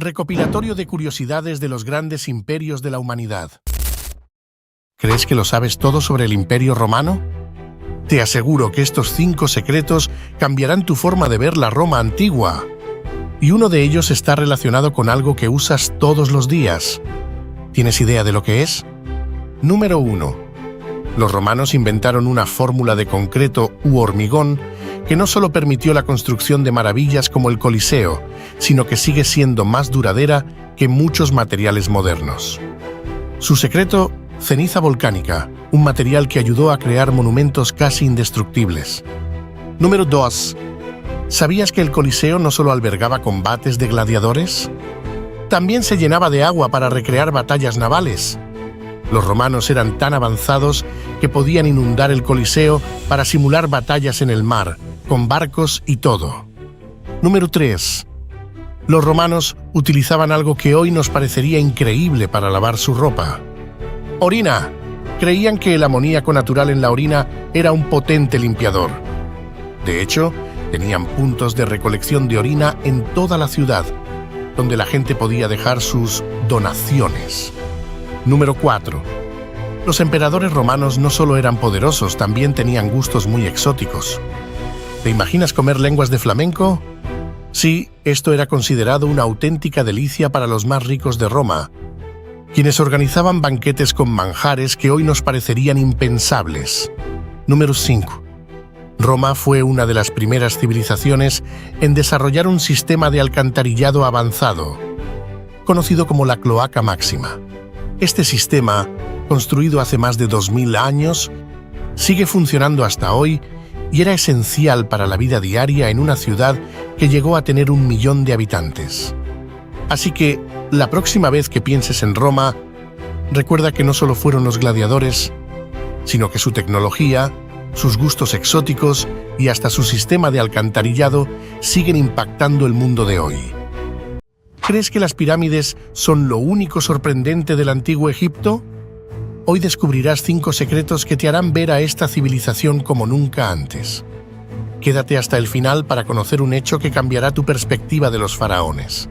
Recopilatorio de curiosidades de los grandes imperios de la humanidad. ¿Crees que lo sabes todo sobre el Imperio Romano? Te aseguro que estos 5 secretos cambiarán tu forma de ver la Roma antigua. Y uno de ellos está relacionado con algo que usas todos los días. ¿Tienes idea de lo que es? Número 1. Los romanos inventaron una fórmula de concreto u hormigón que no solo permitió la construcción de maravillas como el Coliseo, sino que sigue siendo más duradera que muchos materiales modernos. Su secreto: ceniza volcánica, un material que ayudó a crear monumentos casi indestructibles. Número 2. ¿Sabías que el Coliseo no solo albergaba combates de gladiadores? También se llenaba de agua para recrear batallas navales. Los romanos eran tan avanzados que podían inundar el Coliseo para simular batallas en el mar, con barcos y todo. Número 3. Los romanos utilizaban algo que hoy nos parecería increíble para lavar su ropa: orina. Creían que el amoníaco natural en la orina era un potente limpiador. De hecho, tenían puntos de recolección de orina en toda la ciudad, donde la gente podía dejar sus donaciones. Número 4. Los emperadores romanos no solo eran poderosos, también tenían gustos muy exóticos. ¿Te imaginas comer lenguas de flamenco? Sí, esto era considerado una auténtica delicia para los más ricos de Roma, quienes organizaban banquetes con manjares que hoy nos parecerían impensables. Número 5. Roma fue una de las primeras civilizaciones en desarrollar un sistema de alcantarillado avanzado, conocido como la cloaca máxima. Este sistema, construido hace más de 2000 años, sigue funcionando hasta hoy y era esencial para la vida diaria en una ciudad que llegó a tener 1 millón de habitantes. Así que, la próxima vez que pienses en Roma, recuerda que no solo fueron los gladiadores, sino que su tecnología, sus gustos exóticos y hasta su sistema de alcantarillado siguen impactando el mundo de hoy. ¿Crees que las pirámides son lo único sorprendente del antiguo Egipto? Hoy descubrirás 5 secretos que te harán ver a esta civilización como nunca antes. Quédate hasta el final para conocer un hecho que cambiará tu perspectiva de los faraones.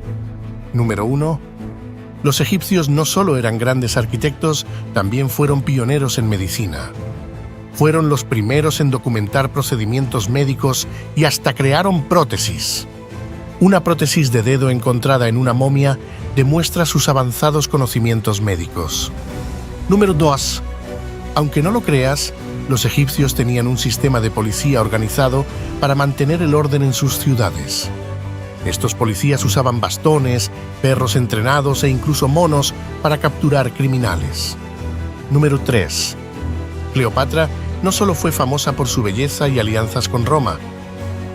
Número 1. Los egipcios no solo eran grandes arquitectos, también fueron pioneros en medicina. Fueron los primeros en documentar procedimientos médicos y hasta crearon prótesis. Una prótesis de dedo encontrada en una momia demuestra sus avanzados conocimientos médicos. Número 2. Aunque no lo creas, los egipcios tenían un sistema de policía organizado para mantener el orden en sus ciudades. Estos policías usaban bastones, perros entrenados e incluso monos para capturar criminales. Número 3. Cleopatra no solo fue famosa por su belleza y alianzas con Roma.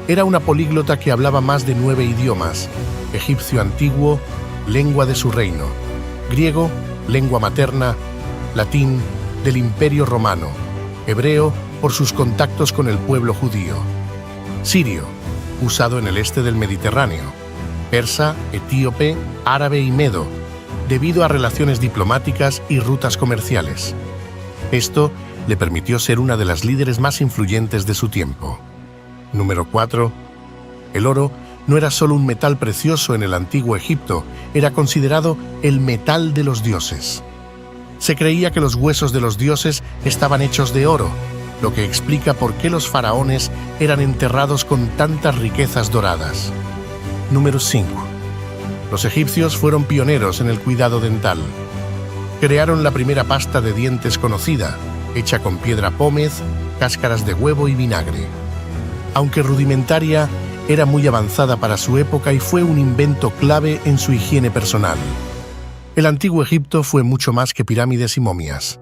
Era una políglota que hablaba más de 9 idiomas: egipcio antiguo, lengua de su reino; griego, lengua materna; latín, del Imperio Romano; hebreo, por sus contactos con el pueblo judío; sirio, usado en el este del Mediterráneo; persa, etíope, árabe y medo, debido a relaciones diplomáticas y rutas comerciales. Esto le permitió ser una de las líderes más influyentes de su tiempo. Número 4. El oro no era solo un metal precioso en el antiguo Egipto, era considerado el metal de los dioses. Se creía que los huesos de los dioses estaban hechos de oro, lo que explica por qué los faraones eran enterrados con tantas riquezas doradas. Número 5. Los egipcios fueron pioneros en el cuidado dental. Crearon la primera pasta de dientes conocida, hecha con piedra pómez, cáscaras de huevo y vinagre. Aunque rudimentaria, era muy avanzada para su época y fue un invento clave en su higiene personal. El antiguo Egipto fue mucho más que pirámides y momias.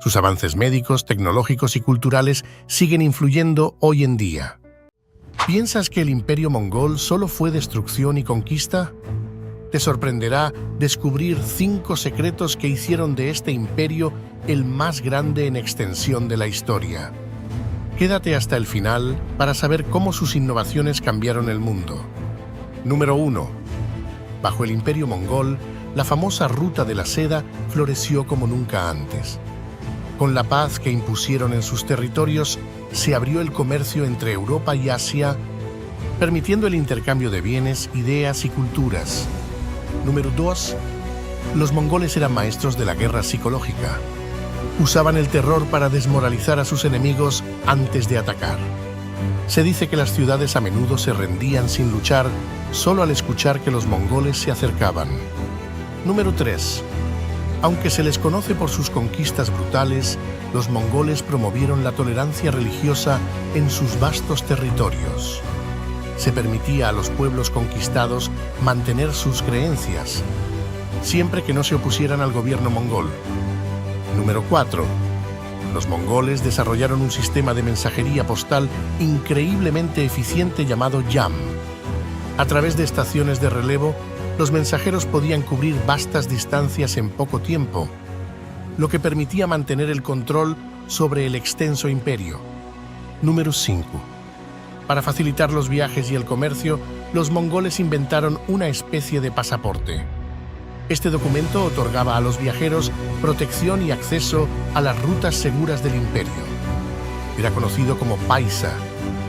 Sus avances médicos, tecnológicos y culturales siguen influyendo hoy en día. ¿Piensas que el Imperio Mongol solo fue destrucción y conquista? Te sorprenderá descubrir 5 secretos que hicieron de este imperio el más grande en extensión de la historia. Quédate hasta el final para saber cómo sus innovaciones cambiaron el mundo. Número 1. Bajo el Imperio Mongol, la famosa Ruta de la Seda floreció como nunca antes. Con la paz que impusieron en sus territorios, se abrió el comercio entre Europa y Asia, permitiendo el intercambio de bienes, ideas y culturas. Número 2. Los mongoles eran maestros de la guerra psicológica. Usaban el terror para desmoralizar a sus enemigos antes de atacar. Se dice que las ciudades a menudo se rendían sin luchar solo al escuchar que los mongoles se acercaban. Número 3. Aunque se les conoce por sus conquistas brutales, los mongoles promovieron la tolerancia religiosa en sus vastos territorios. Se permitía a los pueblos conquistados mantener sus creencias, siempre que no se opusieran al gobierno mongol. Número 4. Los mongoles desarrollaron un sistema de mensajería postal increíblemente eficiente llamado Yam. A través de estaciones de relevo, los mensajeros podían cubrir vastas distancias en poco tiempo, lo que permitía mantener el control sobre el extenso imperio. Número 5. Para facilitar los viajes y el comercio, los mongoles inventaron una especie de pasaporte. Este documento otorgaba a los viajeros protección y acceso a las rutas seguras del imperio. Era conocido como paisa.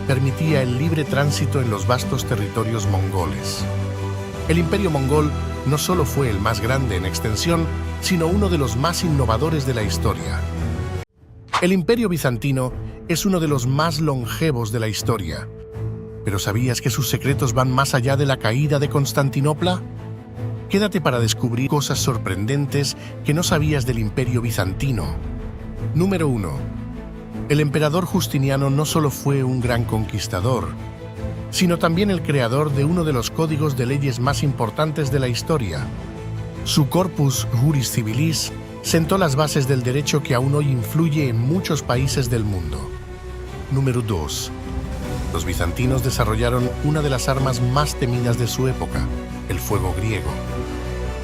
Permitía el libre tránsito en los vastos territorios mongoles. El imperio mongol no solo fue el más grande en extensión, sino uno de los más innovadores de la historia. El imperio bizantino es uno de los más longevos de la historia. ¿Pero sabías que sus secretos van más allá de la caída de Constantinopla? Quédate para descubrir cosas sorprendentes que no sabías del imperio bizantino. Número 1. El emperador Justiniano no solo fue un gran conquistador, sino también el creador de uno de los códigos de leyes más importantes de la historia. Su Corpus Juris Civilis sentó las bases del derecho que aún hoy influye en muchos países del mundo. Número 2. Los bizantinos desarrollaron una de las armas más temidas de su época, el fuego griego.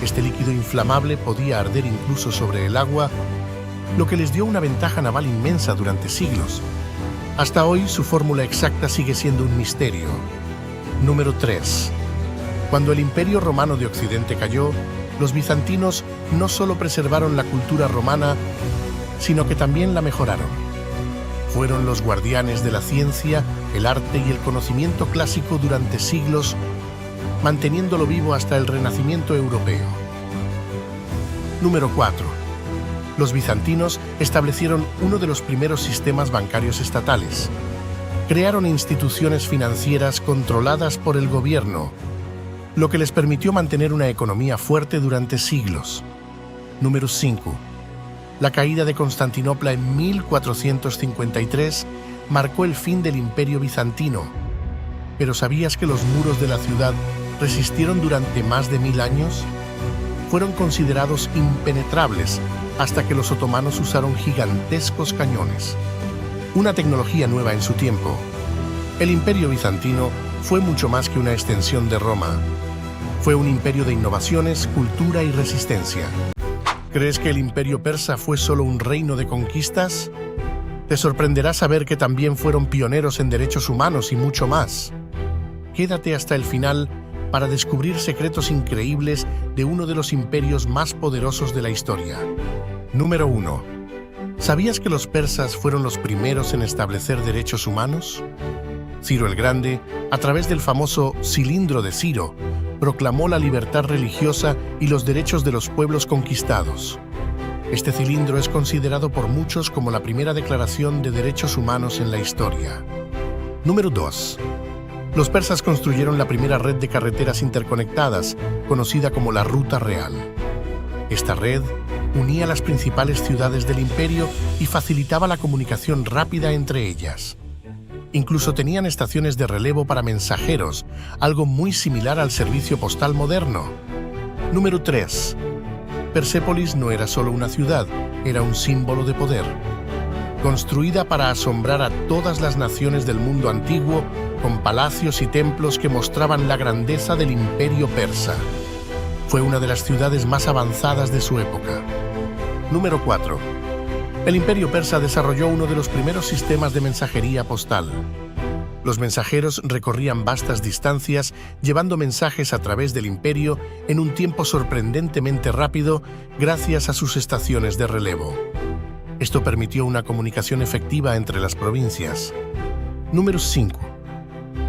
Este líquido inflamable podía arder incluso sobre el agua, lo que les dio una ventaja naval inmensa durante siglos. Hasta hoy, su fórmula exacta sigue siendo un misterio. Número 3. Cuando el Imperio Romano de Occidente cayó, los bizantinos no solo preservaron la cultura romana, sino que también la mejoraron. Fueron los guardianes de la ciencia, el arte y el conocimiento clásico durante siglos, manteniéndolo vivo hasta el Renacimiento europeo. Número 4. Los bizantinos establecieron uno de los primeros sistemas bancarios estatales. Crearon instituciones financieras controladas por el gobierno, lo que les permitió mantener una economía fuerte durante siglos. Número 5. La caída de Constantinopla en 1453 marcó el fin del Imperio bizantino. ¿Pero sabías que los muros de la ciudad resistieron durante más de 1000 años? Fueron considerados impenetrables hasta que los otomanos usaron gigantescos cañones. Una tecnología nueva en su tiempo. El Imperio bizantino fue mucho más que una extensión de Roma. Fue un imperio de innovaciones, cultura y resistencia. ¿Crees que el Imperio persa fue solo un reino de conquistas? Te sorprenderá saber que también fueron pioneros en derechos humanos y mucho más. Quédate hasta el final para descubrir secretos increíbles de uno de los imperios más poderosos de la historia. Número 1. ¿Sabías que los persas fueron los primeros en establecer derechos humanos? Ciro el Grande, a través del famoso Cilindro de Ciro, proclamó la libertad religiosa y los derechos de los pueblos conquistados. Este cilindro es considerado por muchos como la primera declaración de derechos humanos en la historia. Número 2. Los persas construyeron la primera red de carreteras interconectadas, conocida como la Ruta Real. Esta red unía las principales ciudades del imperio y facilitaba la comunicación rápida entre ellas. Incluso tenían estaciones de relevo para mensajeros, algo muy similar al servicio postal moderno. Número 3. Persépolis no era solo una ciudad, era un símbolo de poder. Construida para asombrar a todas las naciones del mundo antiguo, con palacios y templos que mostraban la grandeza del imperio persa. Fue una de las ciudades más avanzadas de su época. Número 4. El imperio persa desarrolló uno de los primeros sistemas de mensajería postal. Los mensajeros recorrían vastas distancias, llevando mensajes a través del imperio en un tiempo sorprendentemente rápido gracias a sus estaciones de relevo. Esto permitió una comunicación efectiva entre las provincias. Número 5.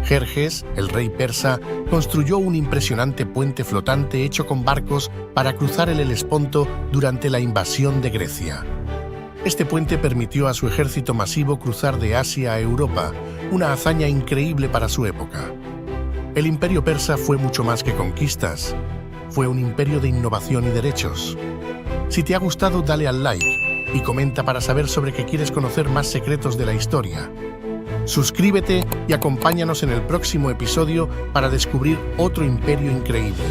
Jerjes, el rey persa, construyó un impresionante puente flotante hecho con barcos para cruzar el Helesponto durante la invasión de Grecia. Este puente permitió a su ejército masivo cruzar de Asia a Europa, una hazaña increíble para su época. El imperio persa fue mucho más que conquistas. Fue un imperio de innovación y derechos. Si te ha gustado, dale al like y comenta para saber sobre qué quieres conocer más secretos de la historia. Suscríbete y acompáñanos en el próximo episodio para descubrir otro imperio increíble.